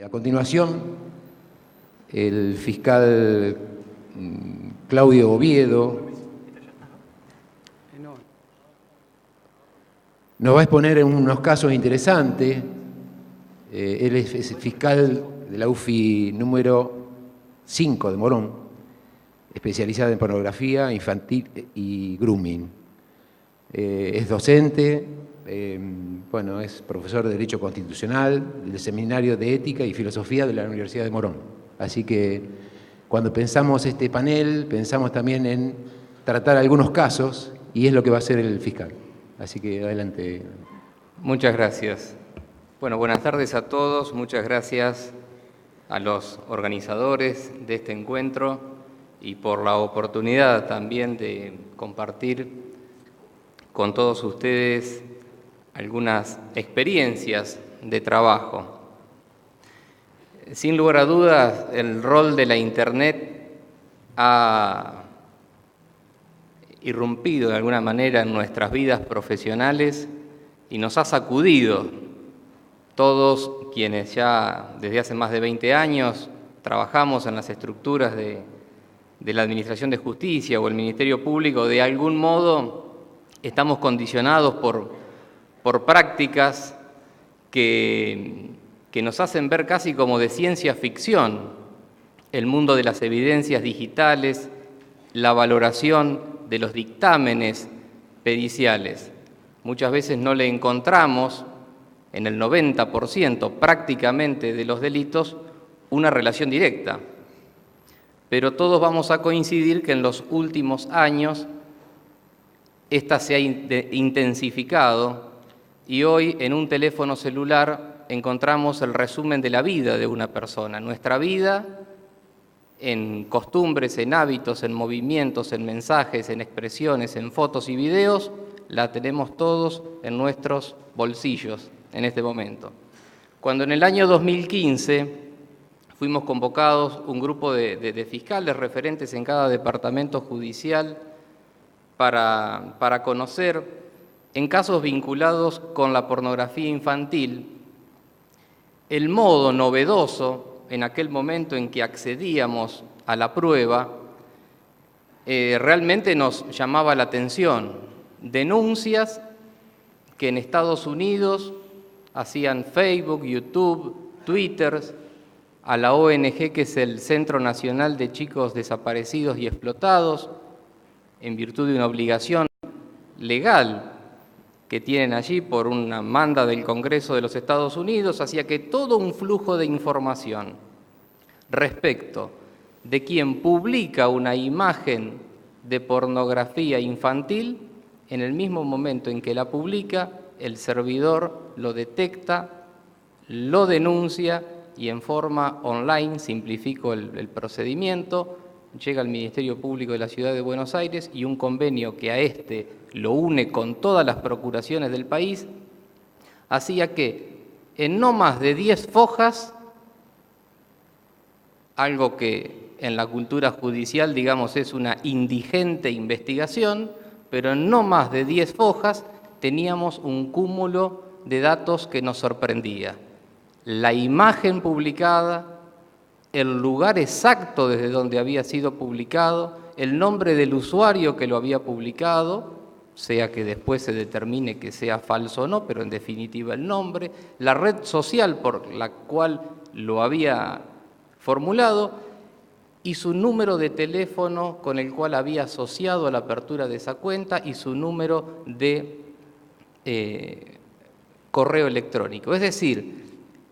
A continuación, el fiscal Claudio Oviedo nos va a exponer en unos casos interesantes. Él es fiscal de la UFI número 5 de Morón, especializada en pornografía infantil y grooming. Es docente, es profesor de Derecho Constitucional del Seminario de Ética y Filosofía de la Universidad de Morón. Así que cuando pensamos este panel, pensamos también en tratar algunos casos, y es lo que va a hacer el fiscal. Así que adelante. Muchas gracias. Bueno, buenas tardes a todos. Muchas gracias a los organizadores de este encuentro y por la oportunidad también de compartir con todos ustedes algunas experiencias de trabajo. Sin lugar a dudas, el rol de la Internet ha irrumpido de alguna manera en nuestras vidas profesionales y nos ha sacudido. Todos quienes ya desde hace más de 20 años trabajamos en las estructuras de la Administración de Justicia o el Ministerio Público, de algún modo estamos condicionados por prácticas que nos hacen ver casi como de ciencia ficción el mundo de las evidencias digitales, la valoración de los dictámenes periciales. Muchas veces no le encontramos, en el 90% prácticamente de los delitos, una relación directa. Pero todos vamos a coincidir que en los últimos años esta se ha intensificado y hoy en un teléfono celular encontramos el resumen de la vida de una persona. Nuestra vida en costumbres, en hábitos, en movimientos, en mensajes, en expresiones, en fotos y videos, la tenemos todos en nuestros bolsillos en este momento. Cuando en el año 2015 fuimos convocados un grupo de fiscales referentes en cada departamento judicial para conocer en casos vinculados con la pornografía infantil el modo novedoso en aquel momento en que accedíamos a la prueba, realmente nos llamaba la atención. Denuncias que en Estados Unidos hacían Facebook, YouTube, Twitter, a la ONG que es el Centro Nacional de Chicos Desaparecidos y Explotados, en virtud de una obligación legal que tienen allí por una manda del Congreso de los Estados Unidos, hacía que todo un flujo de información respecto de quien publica una imagen de pornografía infantil, en el mismo momento en que la publica, el servidor lo detecta, lo denuncia y en forma online, simplifico el procedimiento, llega al Ministerio Público de la Ciudad de Buenos Aires y un convenio que a este lo une con todas las procuraciones del país, hacía que en no más de 10 fojas, algo que en la cultura judicial, digamos, es una indigente investigación, pero en no más de 10 fojas teníamos un cúmulo de datos que nos sorprendía. La imagen publicada, el lugar exacto desde donde había sido publicado, el nombre del usuario que lo había publicado, sea que después se determine que sea falso o no, pero en definitiva el nombre, la red social por la cual lo había formulado y su número de teléfono con el cual había asociado a la apertura de esa cuenta y su número de correo electrónico. Es decir,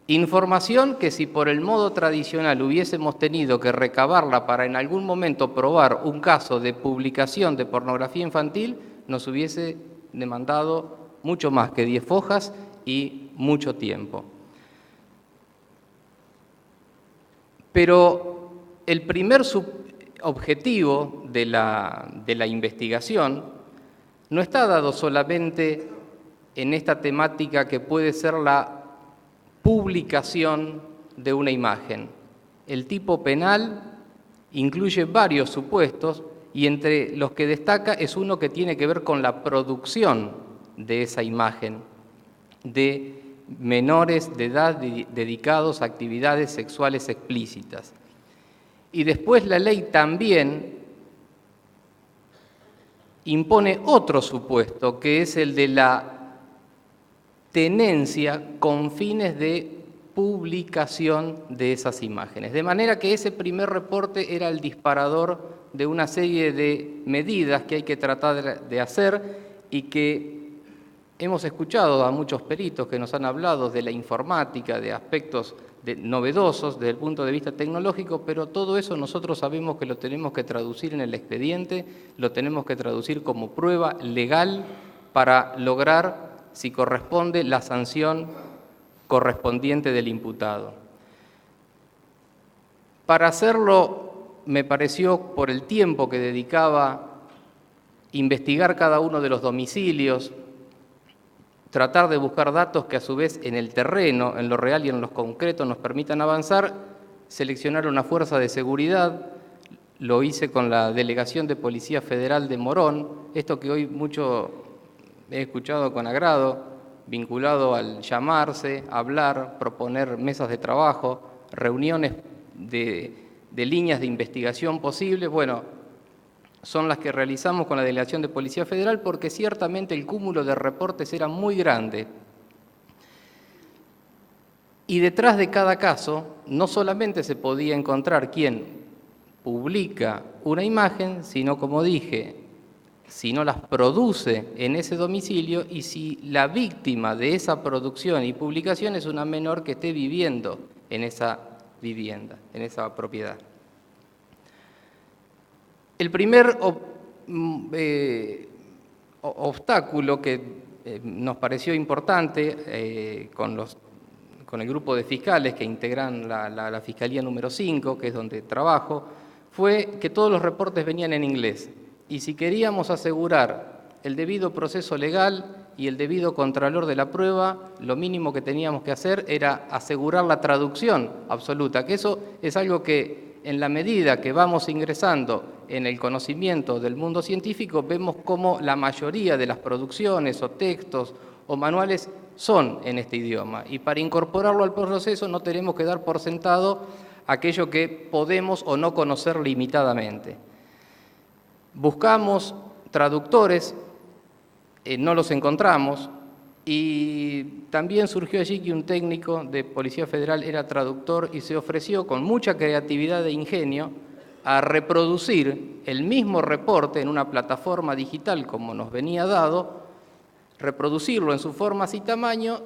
información que si por el modo tradicional hubiésemos tenido que recabarla para en algún momento probar un caso de publicación de pornografía infantil, nos hubiese demandado mucho más que 10 fojas y mucho tiempo. Pero el primer objetivo de la investigación no está dado solamente en esta temática que puede ser la publicación de una imagen. El tipo penal incluye varios supuestos y entre los que destaca es uno que tiene que ver con la producción de esa imagen, de menores de edad dedicados a actividades sexuales explícitas. Y después la ley también impone otro supuesto, que es el de la tenencia con fines de publicación de esas imágenes. De manera que ese primer reporte era el disparador de una serie de medidas que hay que tratar de hacer y que hemos escuchado a muchos peritos que nos han hablado de la informática, de aspectos novedosos desde el punto de vista tecnológico, pero todo eso nosotros sabemos que lo tenemos que traducir en el expediente, lo tenemos que traducir como prueba legal para lograr, si corresponde, la sanción correspondiente del imputado. Para hacerlo, me pareció, por el tiempo que dedicaba, investigar cada uno de los domicilios, tratar de buscar datos que a su vez en el terreno, en lo real y en lo concreto nos permitan avanzar, seleccionar una fuerza de seguridad. Lo hice con la Delegación de Policía Federal de Morón, esto que hoy mucho he escuchado con agrado, vinculado al llamarse, hablar, proponer mesas de trabajo, reuniones de líneas de investigación posibles. Bueno, son las que realizamos con la Delegación de Policía Federal porque ciertamente el cúmulo de reportes era muy grande. Y detrás de cada caso no solamente se podía encontrar quien publica una imagen, sino, como dije, si no las produce en ese domicilio y si la víctima de esa producción y publicación es una menor que esté viviendo en esa vivienda, en esa propiedad. El primer obstáculo que nos pareció importante con el grupo de fiscales que integran la Fiscalía número 5, que es donde trabajo, fue que todos los reportes venían en inglés. Y si queríamos asegurar el debido proceso legal y el debido contralor de la prueba, lo mínimo que teníamos que hacer era asegurar la traducción absoluta, que eso es algo que en la medida que vamos ingresando en el conocimiento del mundo científico, vemos cómo la mayoría de las producciones o textos o manuales son en este idioma. Y para incorporarlo al proceso no tenemos que dar por sentado aquello que podemos o no conocer limitadamente. Buscamos traductores, no los encontramos, y también surgió allí que un técnico de Policía Federal era traductor y se ofreció con mucha creatividad e ingenio a reproducir el mismo reporte en una plataforma digital como nos venía dado, reproducirlo en sus formas y tamaño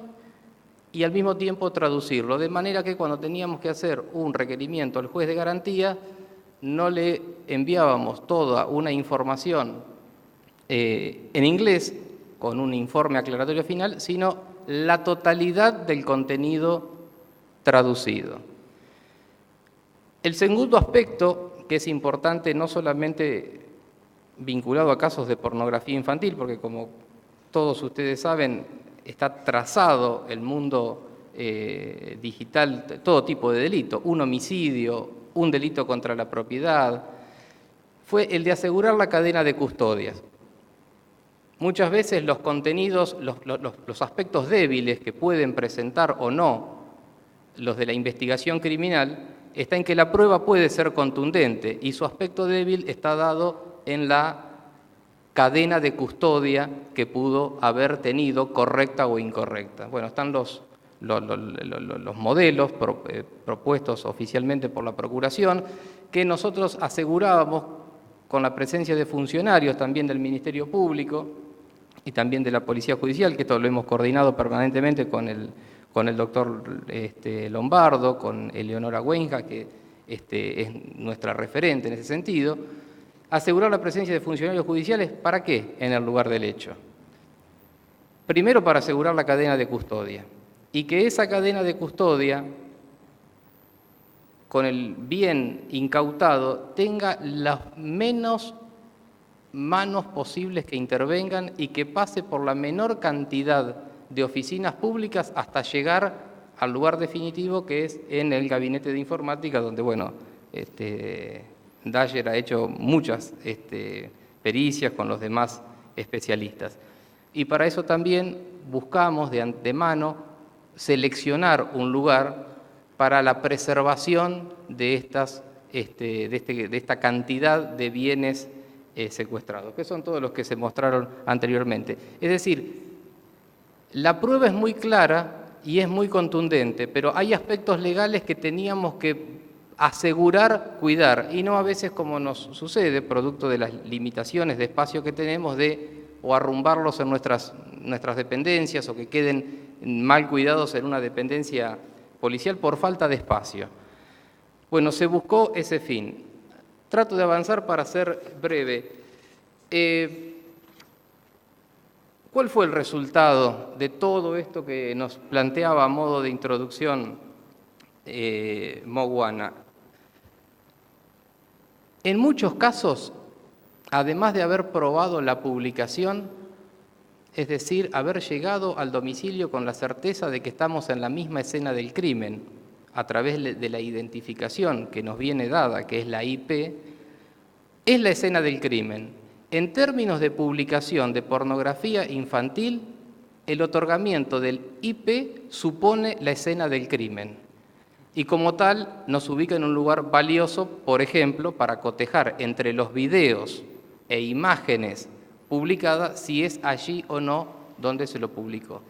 y al mismo tiempo traducirlo, de manera que cuando teníamos que hacer un requerimiento al juez de garantía, no le enviábamos toda una información en inglés, con un informe aclaratorio final, sino la totalidad del contenido traducido. El segundo aspecto, que es importante no solamente vinculado a casos de pornografía infantil, porque como todos ustedes saben, está trazado el mundo digital, todo tipo de delito, un homicidio, un delito contra la propiedad, fue el de asegurar la cadena de custodias. Muchas veces los contenidos, los aspectos débiles que pueden presentar o no los de la investigación criminal, está en que la prueba puede ser contundente y su aspecto débil está dado en la cadena de custodia que pudo haber tenido, correcta o incorrecta. Bueno, están los modelos propuestos oficialmente por la Procuración, que nosotros asegurábamos con la presencia de funcionarios también del Ministerio Público y también de la Policía Judicial, que esto lo hemos coordinado permanentemente con el doctor Lombardo, con Eleonora Wenja, que es nuestra referente en ese sentido, asegurar la presencia de funcionarios judiciales, ¿para qué? En el lugar del hecho. Primero, para asegurar la cadena de custodia, y que esa cadena de custodia, con el bien incautado, tenga las menos manos posibles que intervengan y que pase por la menor cantidad de oficinas públicas hasta llegar al lugar definitivo, que es en el gabinete de informática, donde, bueno, Dyer ha hecho muchas pericias con los demás especialistas. Y para eso también buscamos de antemano seleccionar un lugar para la preservación de esta cantidad de bienes secuestrados, que son todos los que se mostraron anteriormente. Es decir, la prueba es muy clara y es muy contundente, pero hay aspectos legales que teníamos que asegurar, cuidar, y no a veces como nos sucede, producto de las limitaciones de espacio que tenemos, o arrumbarlos en nuestras dependencias o que queden mal cuidados en una dependencia policial por falta de espacio. Bueno, se buscó ese fin. Trato de avanzar para ser breve. ¿Cuál fue el resultado de todo esto que nos planteaba a modo de introducción Moguana? En muchos casos, además de haber probado la publicación, es decir, haber llegado al domicilio con la certeza de que estamos en la misma escena del crimen, a través de la identificación que nos viene dada, que es la IP, es la escena del crimen. En términos de publicación de pornografía infantil, el otorgamiento del IP supone la escena del crimen y como tal nos ubica en un lugar valioso, por ejemplo, para cotejar entre los videos e imágenes publicadas si es allí o no donde se lo publicó.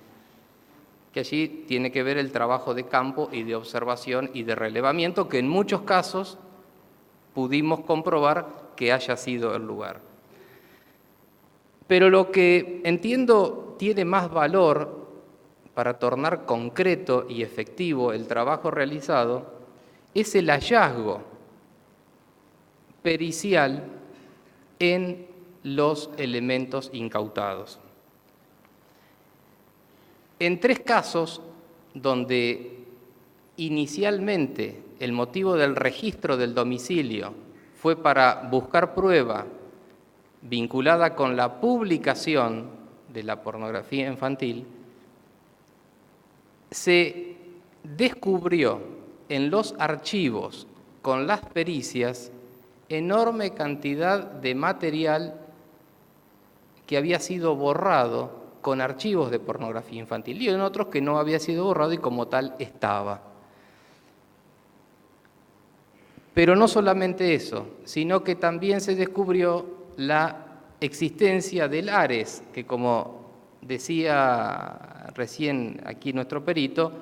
Que allí tiene que ver el trabajo de campo y de observación y de relevamiento que en muchos casos pudimos comprobar que haya sido el lugar. Pero lo que entiendo tiene más valor para tornar concreto y efectivo el trabajo realizado es el hallazgo pericial en los elementos incautados. En 3 casos donde inicialmente el motivo del registro del domicilio fue para buscar prueba vinculada con la publicación de la pornografía infantil, se descubrió en los archivos con las pericias enorme cantidad de material que había sido borrado con archivos de pornografía infantil y en otros que no había sido borrado y como tal estaba. Pero no solamente eso, sino que también se descubrió la existencia del ARES, que como decía recién aquí nuestro perito,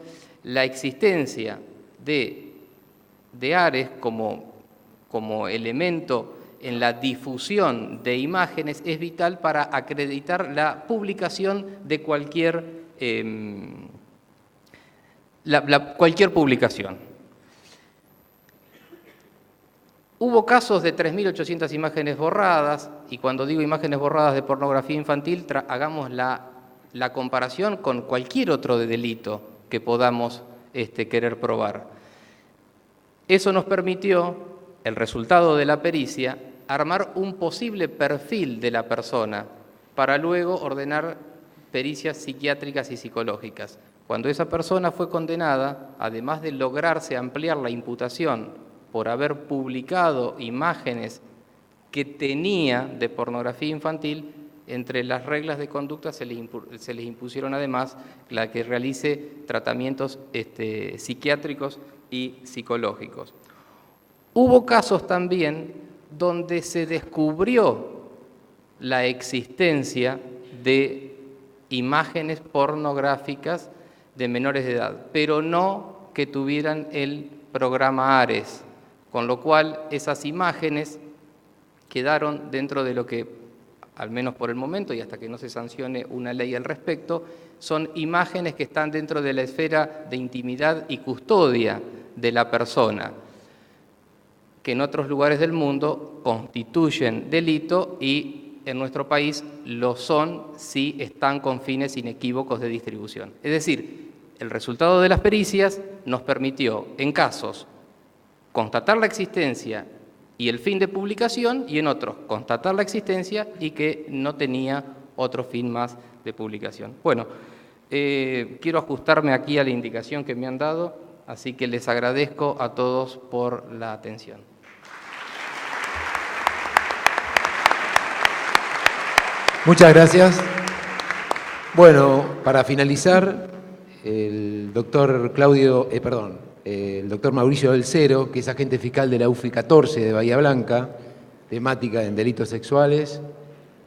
la existencia de ARES como elemento en la difusión de imágenes es vital para acreditar la publicación de cualquier publicación. Hubo casos de 3.800 imágenes borradas, y cuando digo imágenes borradas de pornografía infantil, hagamos la comparación con cualquier otro delito que podamos querer probar. Eso nos permitió, el resultado de la pericia, armar un posible perfil de la persona para luego ordenar pericias psiquiátricas y psicológicas. Cuando esa persona fue condenada, además de lograrse ampliar la imputación por haber publicado imágenes que tenía de pornografía infantil, entre las reglas de conducta se les impusieron además la que realice tratamientos psiquiátricos y psicológicos. Hubo casos también donde se descubrió la existencia de imágenes pornográficas de menores de edad, pero no que tuvieran el programa ARES, con lo cual esas imágenes quedaron dentro de lo que, al menos por el momento y hasta que no se sancione una ley al respecto, son imágenes que están dentro de la esfera de intimidad y custodia de la persona, que en otros lugares del mundo constituyen delito y en nuestro país lo son si están con fines inequívocos de distribución. Es decir, el resultado de las pericias nos permitió, en casos, constatar la existencia y el fin de publicación, y en otros, constatar la existencia y que no tenía otro fin más de publicación. Bueno, quiero ajustarme aquí a la indicación que me han dado, así que les agradezco a todos por la atención. Muchas gracias. Bueno, para finalizar, el doctor el doctor Mauricio Del Cero, que es agente fiscal de la UFI 14 de Bahía Blanca, temática en delitos sexuales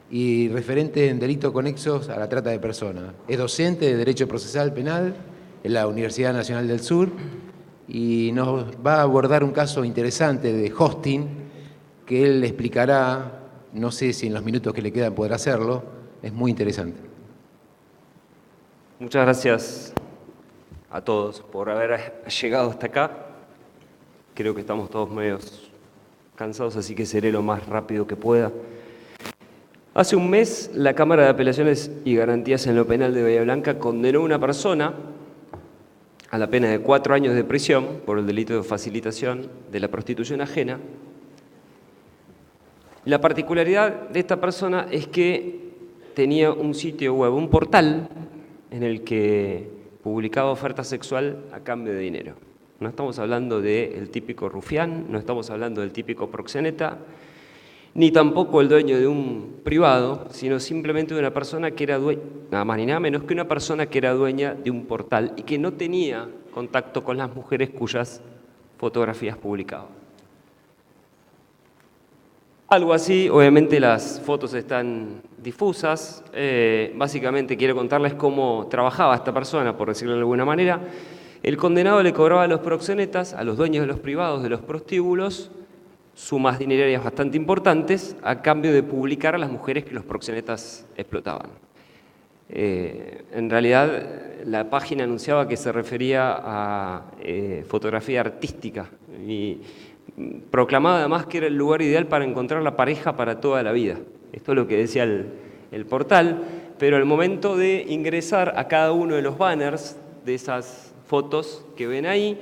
y referente en delitos conexos a la trata de personas. Es docente de Derecho Procesal Penal en la Universidad Nacional del Sur y nos va a abordar un caso interesante de hosting que él explicará, no sé si en los minutos que le quedan podrá hacerlo, es muy interesante. Muchas gracias a todos por haber llegado hasta acá. Creo que estamos todos medios cansados, así que seré lo más rápido que pueda. Hace un mes, la Cámara de Apelaciones y Garantías en lo Penal de Bahía Blanca condenó a una persona a la pena de 4 años de prisión por el delito de facilitación de la prostitución ajena. La particularidad de esta persona es que tenía un sitio web, un portal, en el que publicaba oferta sexual a cambio de dinero. No estamos hablando del típico rufián, no estamos hablando del típico proxeneta, ni tampoco el dueño de un privado, sino simplemente de una persona que era dueña, nada más ni nada menos que una persona que era dueña de un portal y que no tenía contacto con las mujeres cuyas fotografías publicaba. Algo así, obviamente las fotos están difusas. Básicamente quiero contarles cómo trabajaba esta persona, por decirlo de alguna manera. El condenado le cobraba a los proxenetas, a los dueños de los privados, de los prostíbulos, sumas dinerarias bastante importantes a cambio de publicar a las mujeres que los proxenetas explotaban. En realidad, la página anunciaba que se refería a fotografía artística y proclamaba además que era el lugar ideal para encontrar la pareja para toda la vida. Esto es lo que decía el portal, pero al momento de ingresar a cada uno de los banners de esas fotos que ven ahí,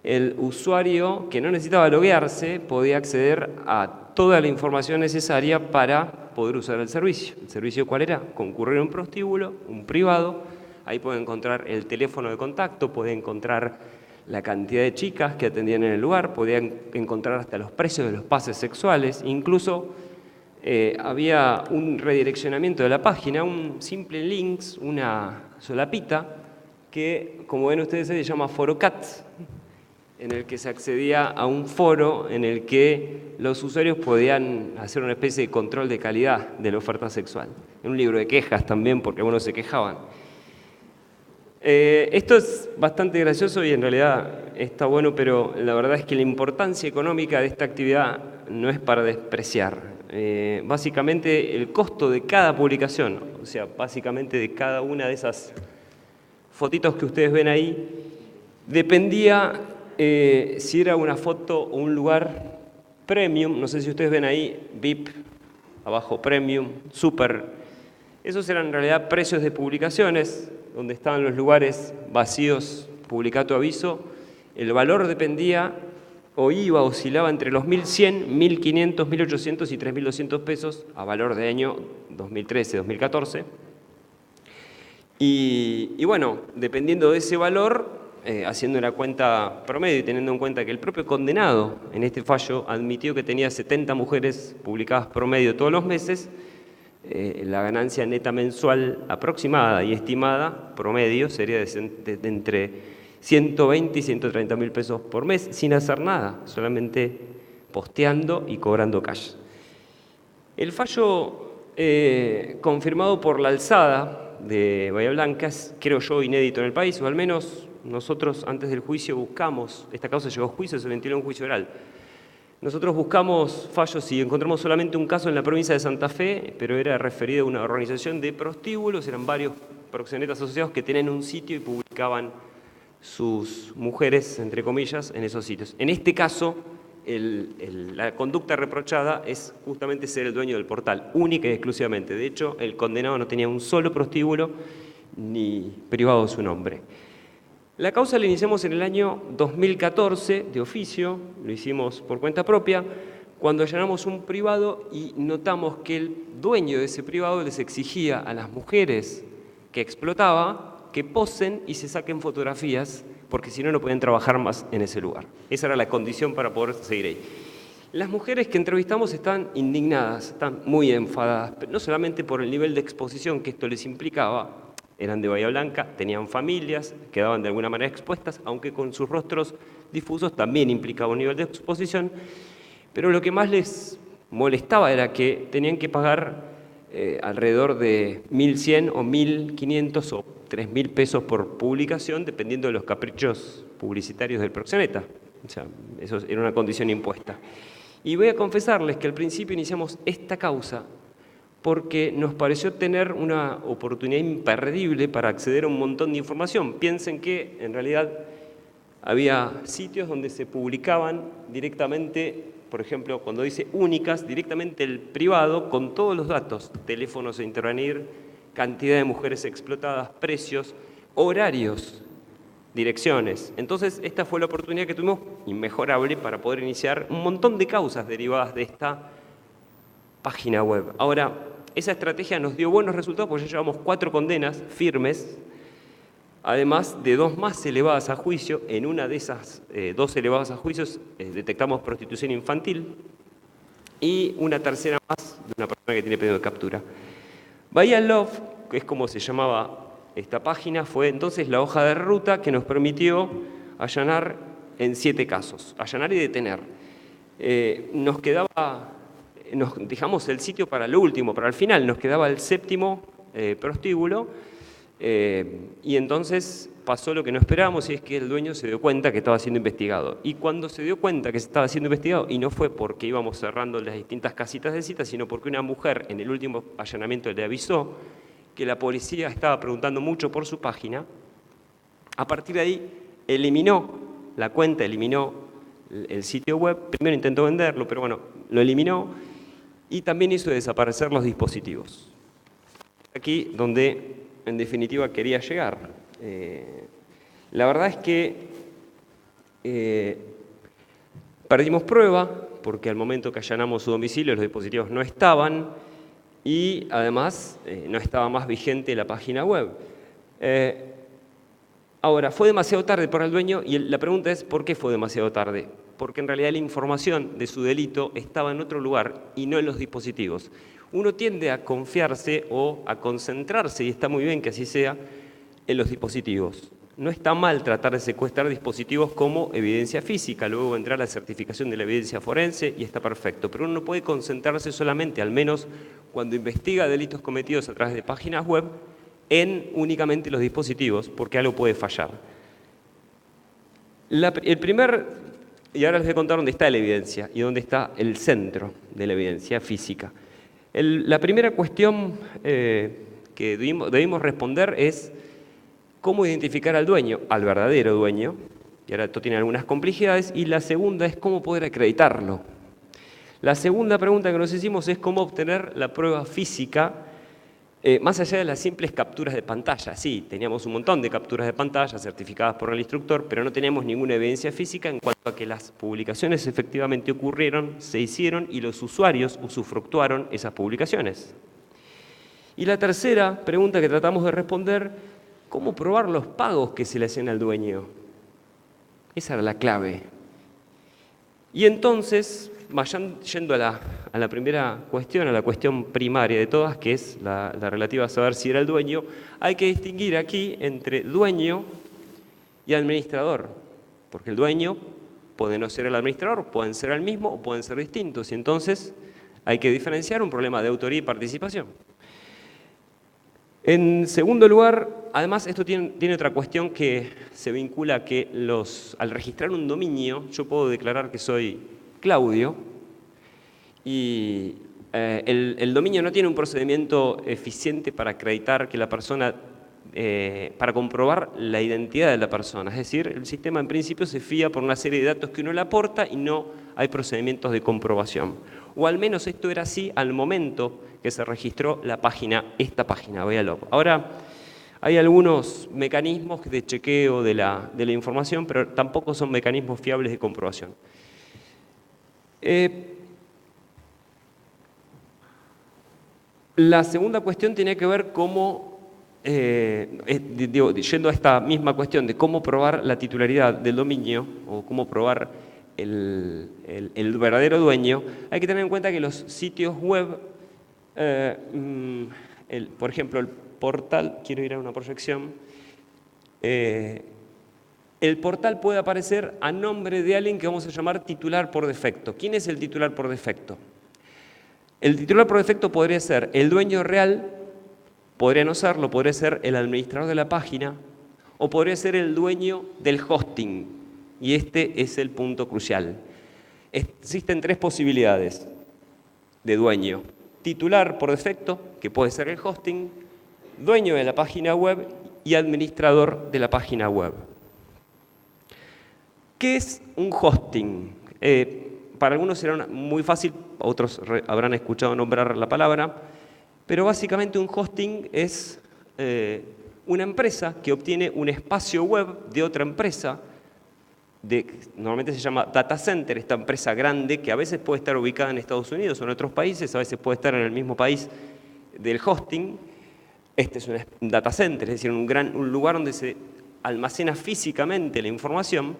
el usuario que no necesitaba loguearse podía acceder a toda la información necesaria para poder usar el servicio. ¿El servicio cuál era? Concurrir a un prostíbulo, un privado, ahí puede encontrar el teléfono de contacto, puede encontrar la cantidad de chicas que atendían en el lugar, podían encontrar hasta los precios de los pases sexuales, incluso había un redireccionamiento de la página, un simple links, una solapita, que como ven ustedes se llama ForoCat, en el que se accedía a un foro en el que los usuarios podían hacer una especie de control de calidad de la oferta sexual. Un libro de quejas también, porque algunos se quejaban. Esto es bastante gracioso y en realidad está bueno, pero la verdad es que la importancia económica de esta actividad no es para despreciar. Básicamente el costo de cada publicación, o sea, básicamente de cada una de esas fotitos que ustedes ven ahí, dependía si era una foto o un lugar premium, no sé si ustedes ven ahí, VIP, abajo premium, super. Esos eran en realidad precios de publicaciones, donde estaban los lugares vacíos, publicado aviso. El valor dependía o oscilaba entre los 1.100, 1.500, 1.800 y 3.200 pesos a valor de año 2013, 2014. Y bueno, dependiendo de ese valor, haciendo una cuenta promedio y teniendo en cuenta que el propio condenado en este fallo admitió que tenía 70 mujeres publicadas promedio todos los meses, la ganancia neta mensual aproximada y estimada promedio sería de entre 120 y 130 mil pesos por mes sin hacer nada, solamente posteando y cobrando cash. El fallo confirmado por la alzada de Bahía Blanca es, creo yo, inédito en el país, o al menos nosotros antes del juicio buscamos, esta causa llegó a juicio, se ventiló un juicio oral. Nosotros buscamos fallos y encontramos solamente un caso en la provincia de Santa Fe, pero era referido a una organización de prostíbulos, eran varios proxenetas asociados que tenían un sitio y publicaban sus mujeres, entre comillas, en esos sitios. En este caso, la conducta reprochada es justamente ser el dueño del portal, única y exclusivamente. De hecho, el condenado no tenía un solo prostíbulo ni privado de su nombre. La causa la iniciamos en el año 2014, de oficio, lo hicimos por cuenta propia, cuando allanamos un privado y notamos que el dueño de ese privado les exigía a las mujeres que explotaba que posen y se saquen fotografías, porque si no, no podían trabajar más en ese lugar. Esa era la condición para poder seguir ahí. Las mujeres que entrevistamos están indignadas, están muy enfadadas, pero no solamente por el nivel de exposición que esto les implicaba, eran de Bahía Blanca, tenían familias, quedaban de alguna manera expuestas, aunque con sus rostros difusos también implicaba un nivel de exposición, pero lo que más les molestaba era que tenían que pagar alrededor de 1.100 o 1.500 o 3.000 pesos por publicación, dependiendo de los caprichos publicitarios del proxeneta. O sea, eso era una condición impuesta. Y voy a confesarles que al principio iniciamos esta causa porque nos pareció tener una oportunidad imperdible para acceder a un montón de información. Piensen que, en realidad, había sitios donde se publicaban directamente, por ejemplo, cuando dice únicas, directamente el privado, con todos los datos, teléfonos a intervenir, cantidad de mujeres explotadas, precios, horarios, direcciones. Entonces, esta fue la oportunidad que tuvimos, inmejorable, para poder iniciar un montón de causas derivadas de esta página web. Ahora, esa estrategia nos dio buenos resultados porque ya llevamos 4 condenas firmes, además de 2 más elevadas a juicio. En una de esas 2 elevadas a juicios detectamos prostitución infantil y una tercera más de una persona que tiene pedido de captura. Bahía Love, que es como se llamaba esta página, fue entonces la hoja de ruta que nos permitió allanar en 7 casos, allanar y detener. Nos dejamos el sitio para lo último, para el final, nos quedaba el 7º prostíbulo, y entonces pasó lo que no esperábamos, y es que el dueño se dio cuenta que estaba siendo investigado. Y cuando se dio cuenta que se estaba siendo investigado, y no fue porque íbamos cerrando las distintas casitas de cita, sino porque una mujer en el último allanamiento le avisó que la policía estaba preguntando mucho por su página, a partir de ahí eliminó la cuenta, eliminó el sitio web. Primero intentó venderlo, pero bueno, lo eliminó, y también hizo desaparecer los dispositivos. Aquí donde en definitiva quería llegar. La verdad es que perdimos prueba porque al momento que allanamos su domicilio los dispositivos no estaban, y además no estaba más vigente la página web. Ahora, fue demasiado tarde para el dueño, y la pregunta es ¿por qué fue demasiado tarde? Porque en realidad la información de su delito estaba en otro lugar y no en los dispositivos. Uno tiende a confiarse o a concentrarse, y está muy bien que así sea, en los dispositivos. No está mal tratar de secuestrar dispositivos como evidencia física, luego vendrá la certificación de la evidencia forense y está perfecto, pero uno no puede concentrarse solamente, al menos cuando investiga delitos cometidos a través de páginas web, en únicamente los dispositivos, porque algo puede fallar. Y ahora les voy a contar dónde está la evidencia y dónde está el centro de la evidencia física. La primera cuestión que debimos responder es cómo identificar al dueño, al verdadero dueño, y ahora esto tiene algunas complejidades, y la segunda es cómo poder acreditarlo. La segunda pregunta que nos hicimos es cómo obtener la prueba física, más allá de las simples capturas de pantalla. Sí, teníamos un montón de capturas de pantalla certificadas por el instructor, pero no teníamos ninguna evidencia física en cuanto a que las publicaciones efectivamente ocurrieron, se hicieron y los usuarios usufructuaron esas publicaciones. Y la tercera pregunta que tratamos de responder: ¿cómo probar los pagos que se le hacen al dueño? Esa era la clave. Y entonces, yendo a la primera cuestión, a la cuestión primaria de todas, que es la relativa a saber si era el dueño, hay que distinguir aquí entre dueño y administrador, porque el dueño puede no ser el administrador, pueden ser el mismo o pueden ser distintos, y entonces hay que diferenciar un problema de autoría y participación. En segundo lugar, además esto tiene otra cuestión que se vincula a que al registrar un dominio, yo puedo declarar que soy Claudio, y el dominio no tiene un procedimiento eficiente para acreditar que la persona, para comprobar la identidad de la persona. Es decir, el sistema en principio se fía por una serie de datos que uno le aporta y no hay procedimientos de comprobación. O al menos esto era así al momento que se registró esta página, Bahía Love. Ahora, hay algunos mecanismos de chequeo de la información, pero tampoco son mecanismos fiables de comprobación. La segunda cuestión tiene que ver cómo, yendo a esta misma cuestión de cómo probar la titularidad del dominio o cómo probar el verdadero dueño, hay que tener en cuenta que los sitios web, por ejemplo, portal, quiero ir a una proyección, el portal puede aparecer a nombre de alguien que vamos a llamar titular por defecto. ¿Quién es el titular por defecto? El titular por defecto podría ser el dueño real, podría no serlo, podría ser el administrador de la página, o podría ser el dueño del hosting. Y este es el punto crucial. Existen tres posibilidades de dueño. Titular por defecto, que puede ser el hosting, dueño de la página web y administrador de la página web. ¿Qué es un hosting? Para algunos será muy fácil, otros habrán escuchado nombrar la palabra, pero básicamente un hosting es una empresa que obtiene un espacio web de otra empresa, normalmente se llama data center, esta empresa grande que a veces puede estar ubicada en Estados Unidos o en otros países, a veces puede estar en el mismo país del hosting. Este es un data center, es decir, un lugar donde se almacena físicamente la información.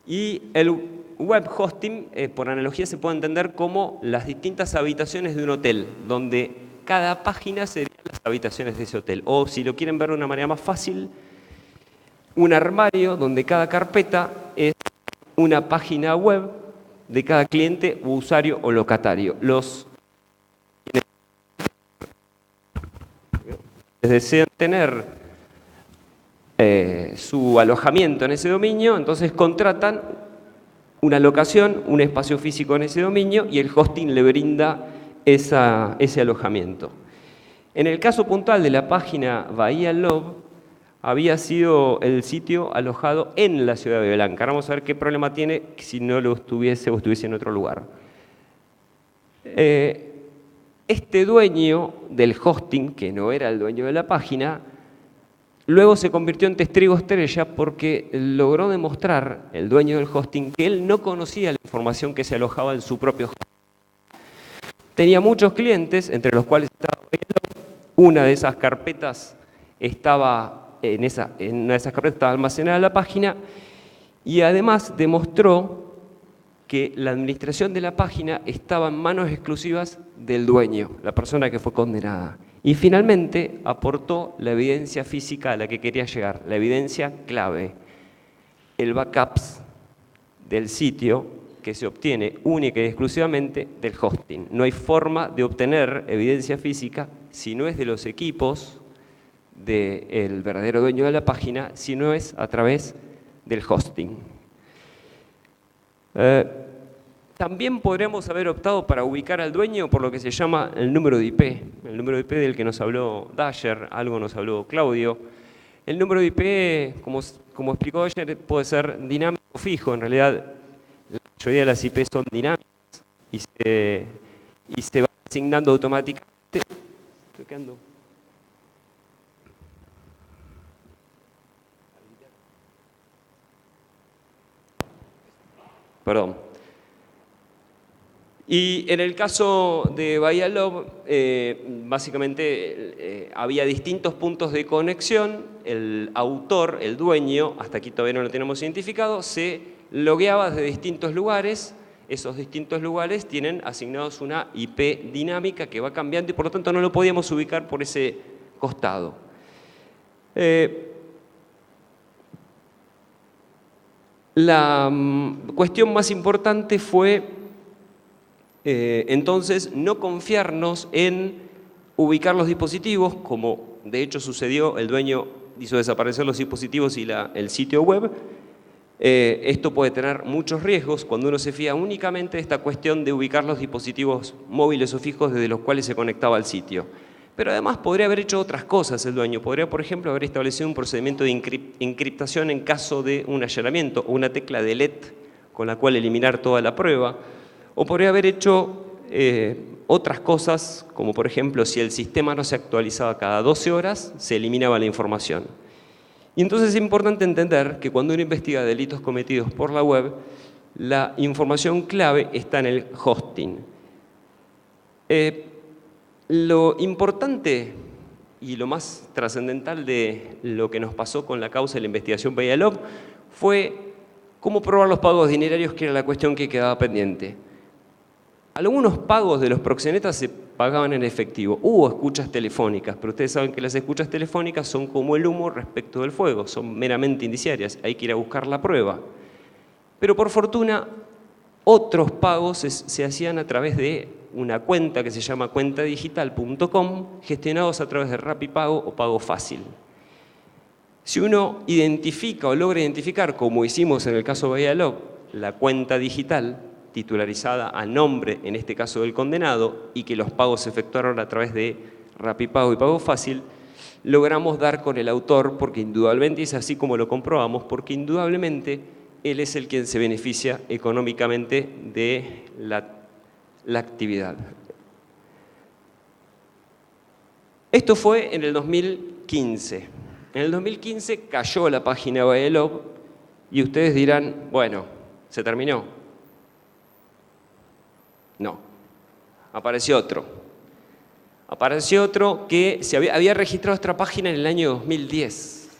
Y el web hosting, por analogía, se puede entender como las distintas habitaciones de un hotel, donde cada página serían las habitaciones de ese hotel. O, si lo quieren ver de una manera más fácil, un armario donde cada carpeta es una página web de cada cliente, usuario o locatario. Los que desean tener su alojamiento en ese dominio, entonces contratan una locación, un espacio físico en ese dominio y el hosting le brinda ese alojamiento. En el caso puntual de la página Bahía Love, había sido el sitio alojado en la ciudad de Blanca. Ahora vamos a ver qué problema tiene si no lo estuviese o estuviese en otro lugar. Este dueño del hosting, que no era el dueño de la página, luego se convirtió en testigo estrella porque logró demostrar, el dueño del hosting, que él no conocía la información que se alojaba en su propio hosting. Tenía muchos clientes, entre los cuales estaba una de esas carpetas estaba en una de esas carpetas estaba almacenada la página, y además demostró que la administración de la página estaba en manos exclusivas del dueño, la persona que fue condenada. Y finalmente aportó la evidencia física a la que quería llegar, la evidencia clave, el backups del sitio que se obtiene única y exclusivamente del hosting. No hay forma de obtener evidencia física si no es de los equipos del verdadero dueño de la página, si no es a través del hosting. También podríamos haber optado para ubicar al dueño por lo que se llama el número de IP. El número de IP del que nos habló Dasher, algo nos habló Claudio. El número de IP, como explicó Dasher, puede ser dinámico o fijo. En realidad, la mayoría de las IP son dinámicas y se van asignando automáticamente. Estoy quedando. Perdón. Y en el caso de Bahía Love, básicamente había distintos puntos de conexión. El autor, el dueño, hasta aquí todavía no lo tenemos identificado, se logueaba desde distintos lugares. Esos distintos lugares tienen asignados una IP dinámica que va cambiando y por lo tanto no lo podíamos ubicar por ese costado. La cuestión más importante fue entonces no confiarnos en ubicar los dispositivos, como de hecho sucedió, el dueño hizo desaparecer los dispositivos y el sitio web. Esto puede tener muchos riesgos cuando uno se fía únicamente de esta cuestión de ubicar los dispositivos móviles o fijos desde los cuales se conectaba al sitio. Pero además podría haber hecho otras cosas el dueño. Podría, por ejemplo, haber establecido un procedimiento de encriptación en caso de un allanamiento o una tecla delete con la cual eliminar toda la prueba. O podría haber hecho otras cosas, como por ejemplo, si el sistema no se actualizaba cada 12 horas, se eliminaba la información. Y entonces es importante entender que cuando uno investiga delitos cometidos por la web, la información clave está en el hosting. Lo importante y lo más trascendental de lo que nos pasó con la causa de la investigación Bahía Love fue cómo probar los pagos dinerarios, que era la cuestión que quedaba pendiente. Algunos pagos de los proxenetas se pagaban en efectivo. Hubo escuchas telefónicas, pero ustedes saben que las escuchas telefónicas son como el humo respecto del fuego, son meramente indiciarias, hay que ir a buscar la prueba. Pero por fortuna, otros pagos se hacían a través de una cuenta que se llama cuentadigital.com, gestionados a través de Rapipago o Pago Fácil. Si uno identifica o logra identificar, como hicimos en el caso Bahía Love, la cuenta digital titularizada a nombre, en este caso del condenado, y que los pagos se efectuaron a través de Rapipago y Pago Fácil, logramos dar con el autor, porque indudablemente es así como lo comprobamos, porque indudablemente él es el quien se beneficia económicamente de la actividad. Esto fue en el 2015. En el 2015 cayó la página Bahía Love y ustedes dirán, bueno, ¿se terminó? No. Apareció otro. Apareció otro que había registrado esta página en el año 2010,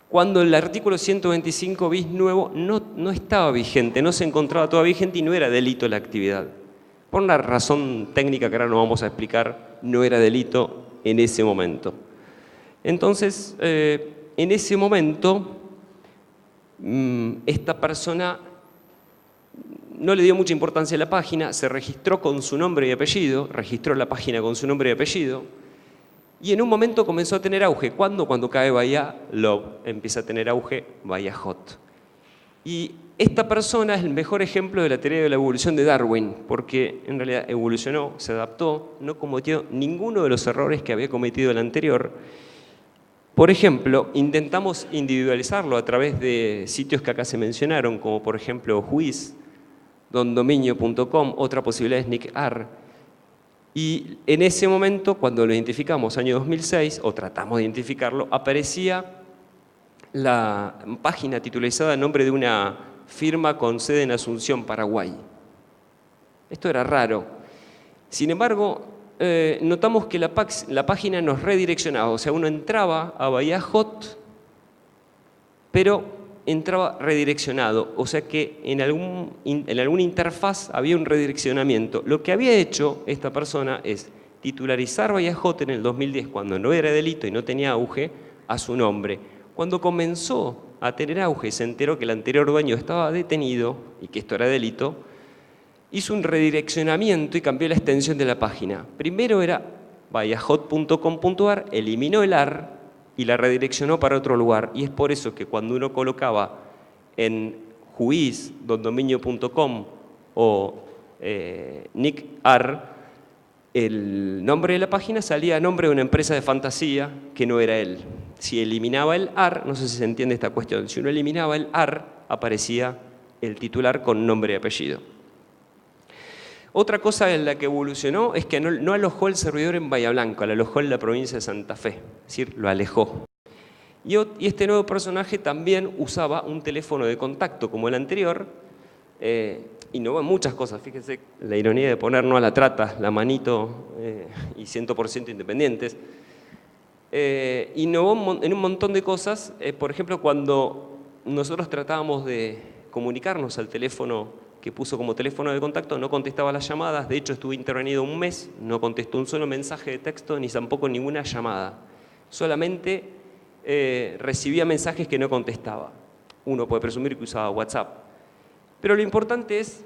cuando el artículo 125 bis nuevo no estaba vigente, no se encontraba todavía vigente y no era delito la actividad. Por una razón técnica que ahora no vamos a explicar, no era delito en ese momento. Entonces, en ese momento, esta persona no le dio mucha importancia a la página, se registró con su nombre y apellido, registró la página con su nombre y apellido, y en un momento comenzó a tener auge. ¿Cuándo? Cuando cae Bahía Love, empieza a tener auge Bahía Hot. Y esta persona es el mejor ejemplo de la teoría de la evolución de Darwin, porque en realidad evolucionó, se adaptó, no cometió ninguno de los errores que había cometido el anterior. Por ejemplo, intentamos individualizarlo a través de sitios que acá se mencionaron, como por ejemplo Whois, dondominio.com, otra posibilidad es NickAr. Y en ese momento, cuando lo identificamos, año 2006, o tratamos de identificarlo, aparecía la página titularizada en nombre de una firma con sede en Asunción, Paraguay. Esto era raro. Sin embargo, notamos que la página nos redireccionaba, o sea, uno entraba a Bahía Hot, pero entraba redireccionado, o sea que en alguna interfaz había un redireccionamiento. Lo que había hecho esta persona es titularizar Bahía Hot en el 2010, cuando no era delito y no tenía auge, a su nombre. Cuando comenzó a tener auge y se enteró que el anterior dueño estaba detenido y que esto era delito, hizo un redireccionamiento y cambió la extensión de la página. Primero era bahiahot.com.ar, eliminó el AR y la redireccionó para otro lugar. Y es por eso que cuando uno colocaba en Whois, dondominio.com o NickAr, el nombre de la página salía a nombre de una empresa de fantasía que no era él. Si eliminaba el AR, no sé si se entiende esta cuestión, si uno eliminaba el AR, aparecía el titular con nombre y apellido. Otra cosa en la que evolucionó es que no alojó el servidor en Bahía Blanca, lo alojó en la provincia de Santa Fe, es decir, lo alejó. Y este nuevo personaje también usaba un teléfono de contacto como el anterior, innovó en muchas cosas, fíjense la ironía de ponernos a la trata, la manito y 100% independientes. Innovó en un montón de cosas, por ejemplo, cuando nosotros tratábamos de comunicarnos al teléfono que puso como teléfono de contacto, no contestaba las llamadas, de hecho estuve intervenido un mes, no contestó un solo mensaje de texto ni tampoco ninguna llamada, solamente recibía mensajes que no contestaba. Uno puede presumir que usaba WhatsApp. Pero lo importante es,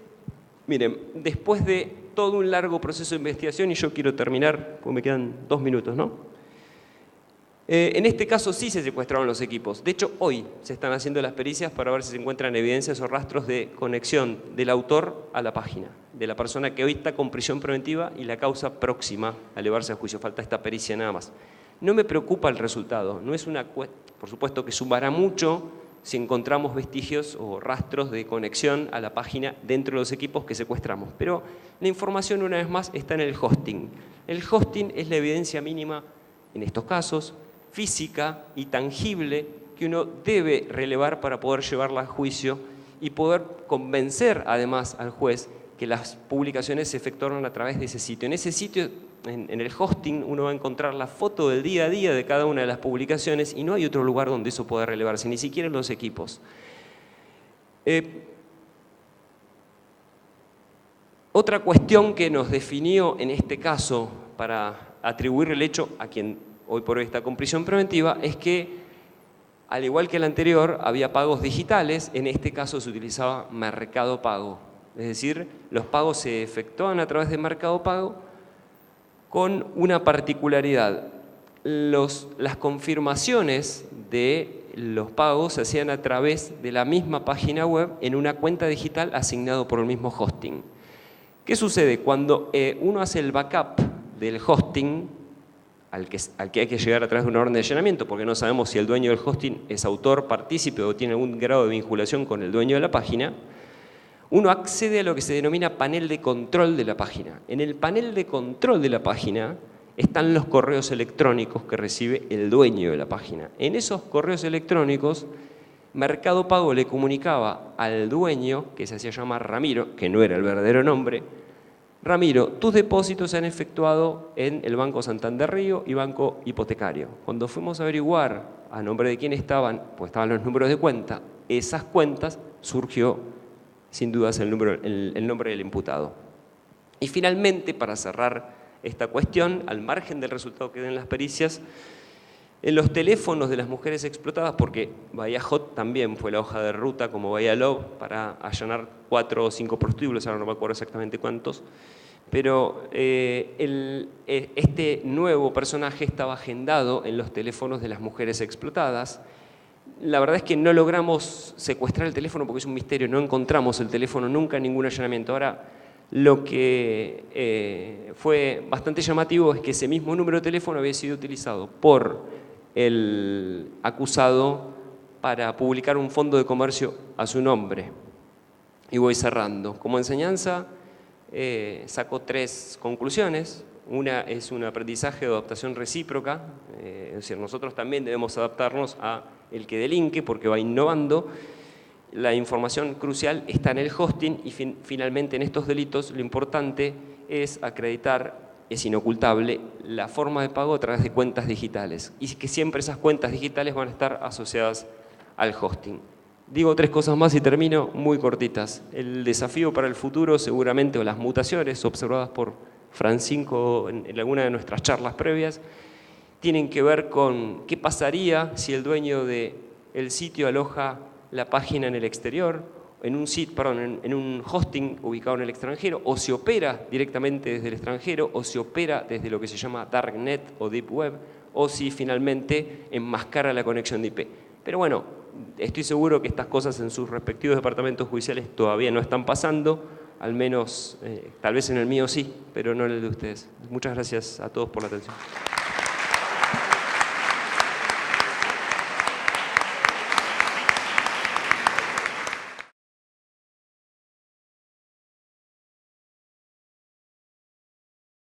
miren, después de todo un largo proceso de investigación, y yo quiero terminar, porque me quedan 2 minutos, ¿no? En este caso sí se secuestraron los equipos. De hecho, hoy se están haciendo las pericias para ver si se encuentran evidencias o rastros de conexión del autor a la página, de la persona que hoy está con prisión preventiva y la causa próxima a elevarse a juicio. Falta esta pericia nada más. No me preocupa el resultado. No es una por supuesto que sumará mucho si encontramos vestigios o rastros de conexión a la página dentro de los equipos que secuestramos. Pero la información, una vez más, está en el hosting. El hosting es la evidencia mínima, en estos casos, física y tangible que uno debe relevar para poder llevarla a juicio y poder convencer además al juez que las publicaciones se efectuaron a través de ese sitio. En ese sitio, en el hosting, uno va a encontrar la foto del día a día de cada una de las publicaciones y no hay otro lugar donde eso pueda relevarse, ni siquiera en los equipos. Otra cuestión que nos definió en este caso para atribuir el hecho a quien hoy por hoy está con prisión preventiva es que, al igual que el anterior, había pagos digitales, en este caso se utilizaba Mercado Pago. Es decir, los pagos se efectuaban a través de Mercado Pago con una particularidad. Las confirmaciones de los pagos se hacían a través de la misma página web en una cuenta digital asignado por el mismo hosting. ¿Qué sucede? Cuando uno hace el backup del hosting, al que hay que llegar a través de una orden de allanamiento, porque no sabemos si el dueño del hosting es autor, partícipe o tiene algún grado de vinculación con el dueño de la página, uno accede a lo que se denomina panel de control de la página. En el panel de control de la página están los correos electrónicos que recibe el dueño de la página. En esos correos electrónicos, Mercado Pago le comunicaba al dueño, que se hacía llamar Ramiro, que no era el verdadero nombre: Ramiro, tus depósitos se han efectuado en el Banco Santander Río y Banco Hipotecario. Cuando fuimos a averiguar a nombre de quién estaban, pues estaban los números de cuenta, esas cuentas, surgió sin dudas el nombre del imputado. Y finalmente, para cerrar esta cuestión, al margen del resultado que den las pericias, en los teléfonos de las mujeres explotadas, porque Bahía Hot también fue la hoja de ruta como Bahía Love para allanar 4 o 5 prostíbulos, ahora no me acuerdo exactamente cuántos, pero este nuevo personaje estaba agendado en los teléfonos de las mujeres explotadas. La verdad es que no logramos secuestrar el teléfono porque es un misterio, no encontramos el teléfono nunca en ningún allanamiento. Ahora, lo que fue bastante llamativo es que ese mismo número de teléfono había sido utilizado por el acusado para publicar un fondo de comercio a su nombre. Y voy cerrando. Como enseñanza, saco 3 conclusiones. Una es un aprendizaje de adaptación recíproca, es decir, nosotros también debemos adaptarnos a el que delinque porque va innovando. La información crucial está en el hosting y finalmente en estos delitos lo importante es acreditar, es inocultable, la forma de pago a través de cuentas digitales y que siempre esas cuentas digitales van a estar asociadas al hosting. Digo 3 cosas más y termino, muy cortitas. El desafío para el futuro seguramente, o las mutaciones observadas por Francisco en alguna de nuestras charlas previas, tienen que ver con qué pasaría si el dueño del sitio aloja la página en el exterior, en un hosting ubicado en el extranjero, o se opera directamente desde el extranjero, o se opera desde lo que se llama Darknet o Deep Web, o si finalmente enmascara la conexión de IP. Pero bueno, estoy seguro que estas cosas en sus respectivos departamentos judiciales todavía no están pasando, al menos tal vez en el mío sí, pero no en el de ustedes. Muchas gracias a todos por la atención.